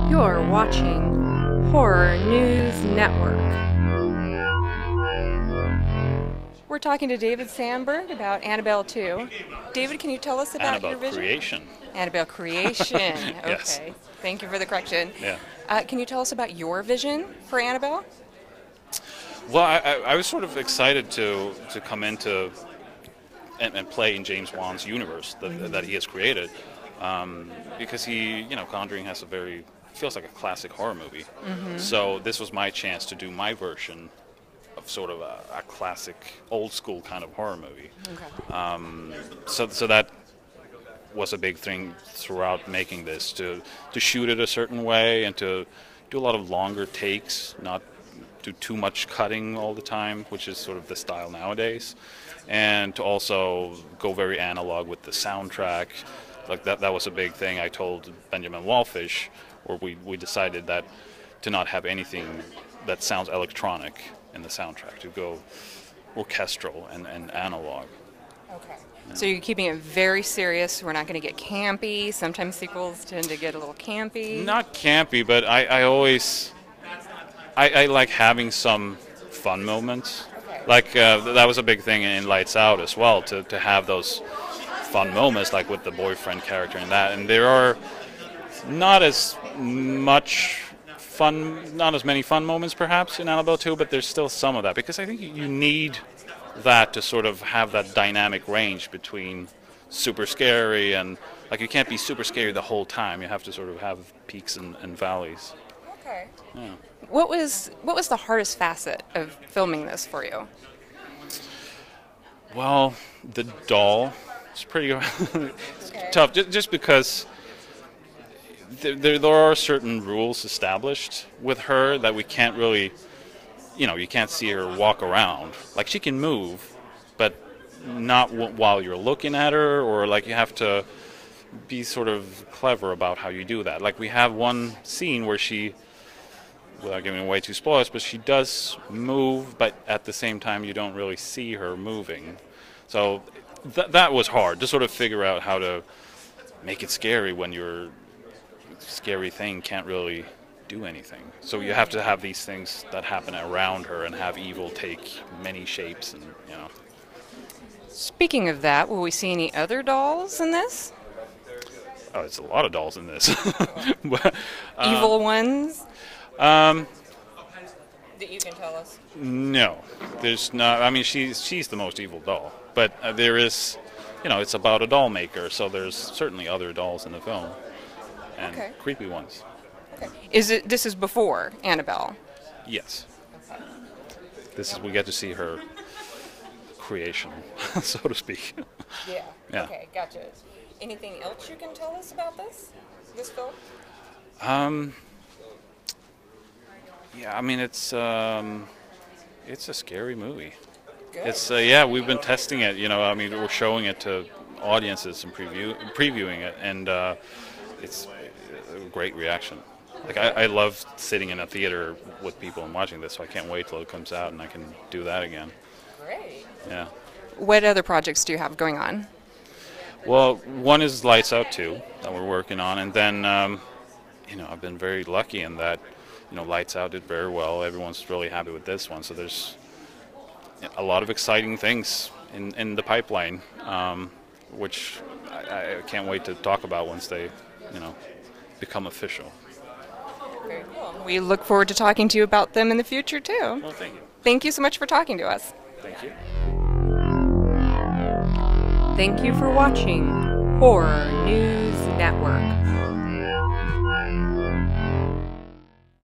You're watching Horror News Network. We're talking to David Sandberg about Annabelle 2. David, can you tell us about your vision? Annabelle Creation. Annabelle Creation. Yes. Okay. Thank you for the correction. Yeah. Can you tell us about your vision for Annabelle? Well, I was sort of excited to come into and play in James Wan's universe that he has created, because Conjuring has feels like a classic horror movie. So this was my chance to do my version of sort of a classic, old school kind of horror movie. Okay. So that was a big thing throughout making this, to shoot it a certain way and to do a lot of longer takes, not do too much cutting all the time, which is sort of the style nowadays, and to also go very analog with the soundtrack. Like that was a big thing. I told Benjamin Wallfish, where we decided that to not have anything that sounds electronic in the soundtrack, to go orchestral and analog. Okay. So you're keeping it very serious. We're not going to get campy. Sometimes sequels tend to get a little campy. Not campy, but I always I like having some fun moments. Okay. Like that was a big thing in Lights Out as well, to have those fun moments, like with the boyfriend character and that. And there are not as many fun moments perhaps in Annabelle 2, but there's still some of that, because I think you need that to sort of have that dynamic range between super scary and, like, you can't be super scary the whole time. You have to sort of have peaks and valleys. Okay. Yeah. What was the hardest facet of filming this for you? Well, the doll is pretty tough, just because there are certain rules established with her that we can't really, you can't see her walk around. Like, she can move, but not while you're looking at her, or like you have to be sort of clever about how you do that. Like, we have one scene where she, without giving away too spoilers, but she does move, but at the same time you don't really see her moving. So that was hard, to sort of figure out how to make it scary when your scary thing can't really do anything. So you have to have these things that happen around her and have evil take many shapes, and Speaking of that, will we see any other dolls in this? Oh, it's a lot of dolls in this. But, Evil ones? That you can tell us? No, there's not. I mean, she's the most evil doll, but there is, it's about a doll maker, so there's certainly other dolls in the film, and creepy ones. Okay. This is before Annabelle? Yes. Okay. We get to see her creation, so to speak. Yeah. Yeah. Okay, gotcha. Anything else you can tell us about this film? Yeah, I mean, it's a scary movie. Good. We've been testing it. I mean, we're showing it to audiences and previewing it, and it's a great reaction. Like, I love sitting in a theater with people and watching this, so I can't wait till it comes out and I can do that again. Great. Yeah. What other projects do you have going on? Well, one is Lights Out 2 that we're working on, and then I've been very lucky in that Lights Out did very well. Everyone's really happy with this one, so there's a lot of exciting things in the pipeline, which I can't wait to talk about once they become official. Very cool. We look forward to talking to you about them in the future too. Well, thank you. Thank you so much for talking to us. Thank you. Thank you for watching Horror News Network.